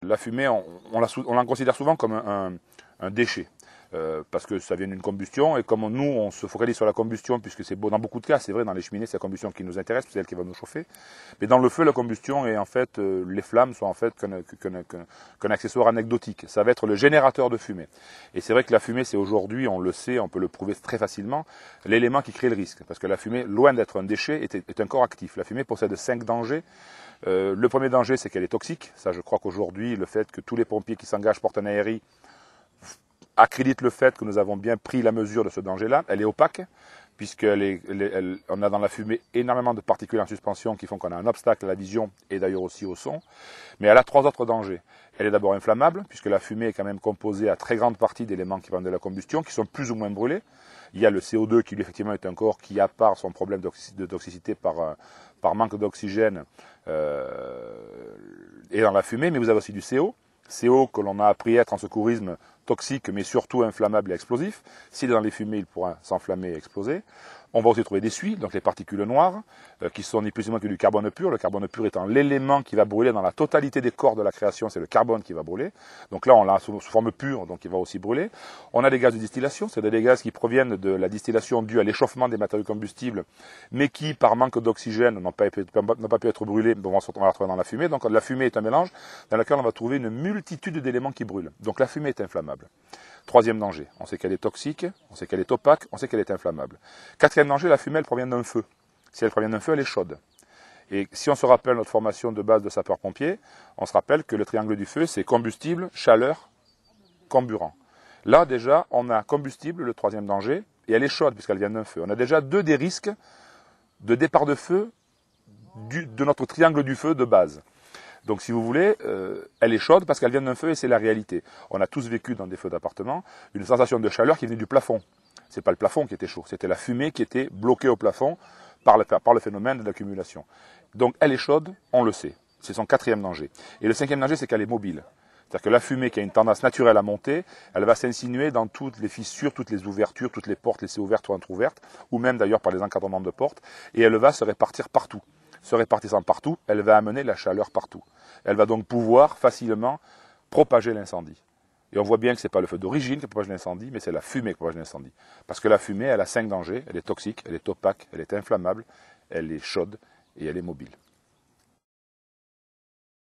La fumée, on la considère souvent comme un déchet. Parce que ça vient d'une combustion, et comme nous, on se focalise sur la combustion, puisque c'est beau, dans beaucoup de cas, c'est vrai, dans les cheminées, c'est la combustion qui nous intéresse, c'est elle qui va nous chauffer. Mais dans le feu, la combustion, et en fait, les flammes sont en fait qu'un accessoire anecdotique. Ça va être le générateur de fumée. Et c'est vrai que la fumée, c'est aujourd'hui, on le sait, on peut le prouver très facilement, l'élément qui crée le risque. Parce que la fumée, loin d'être un déchet, est un corps actif. La fumée possède 5 dangers. Le premier danger, c'est qu'elle est toxique. Ça, je crois qu'aujourd'hui, le fait que tous les pompiers qui s'engagent portent un aéri accrédite le fait que nous avons bien pris la mesure de ce danger-là. Elle est opaque, puisqu'on a dans la fumée énormément de particules en suspension qui font qu'on a un obstacle à la vision et d'ailleurs aussi au son. Mais elle a 3 autres dangers. Elle est d'abord inflammable, puisque la fumée est quand même composée à très grande partie d'éléments qui viennent de la combustion, qui sont plus ou moins brûlés. Il y a le CO2 qui lui effectivement est un corps qui, à part son problème de toxicité par manque d'oxygène, est dans la fumée, mais vous avez aussi du CO. CO que l'on a appris à être en secourisme toxique, mais surtout inflammable et explosif. S'il est dans les fumées, il pourra s'enflammer et exploser. On va aussi trouver des suies, donc les particules noires, qui sont ni plus ni moins que du carbone pur. Le carbone pur étant l'élément qui va brûler dans la totalité des corps de la création, c'est le carbone qui va brûler. Donc là, on l'a sous forme pure, donc il va aussi brûler. On a des gaz de distillation, c'est des gaz qui proviennent de la distillation due à l'échauffement des matériaux combustibles, mais qui, par manque d'oxygène, n'ont pas pu être brûlés, on va la retrouver dans la fumée. Donc la fumée est un mélange dans lequel on va trouver une multitude d'éléments qui brûlent. Donc la fumée est inflammable. Troisième danger, on sait qu'elle est toxique, on sait qu'elle est opaque, on sait qu'elle est inflammable. Quatrième danger, la fumée, elle provient d'un feu. Si elle provient d'un feu, elle est chaude. Et si on se rappelle notre formation de base de sapeur-pompier, on se rappelle que le triangle du feu, c'est combustible, chaleur, comburant. Là, déjà, on a combustible, le troisième danger, et elle est chaude puisqu'elle vient d'un feu. On a déjà 2 des risques de départ de feu de notre triangle du feu de base. Donc si vous voulez, elle est chaude parce qu'elle vient d'un feu et c'est la réalité. On a tous vécu dans des feux d'appartement une sensation de chaleur qui venait du plafond. C'est pas le plafond qui était chaud, c'était la fumée qui était bloquée au plafond par le phénomène de l'accumulation. Donc elle est chaude, on le sait. C'est son 4e danger. Et le 5e danger, c'est qu'elle est mobile. C'est-à-dire que la fumée qui a une tendance naturelle à monter, elle va s'insinuer dans toutes les fissures, toutes les ouvertures, toutes les portes laissées ouvertes ou entrouvertes, ou même d'ailleurs par les encadrements de portes, et elle va se répartir partout. Se répartissant partout, elle va amener la chaleur partout. Elle va donc pouvoir facilement propager l'incendie. Et on voit bien que ce n'est pas le feu d'origine qui propage l'incendie, mais c'est la fumée qui propage l'incendie. Parce que la fumée, elle a 5 dangers, elle est toxique, elle est opaque, elle est inflammable, elle est chaude et elle est mobile.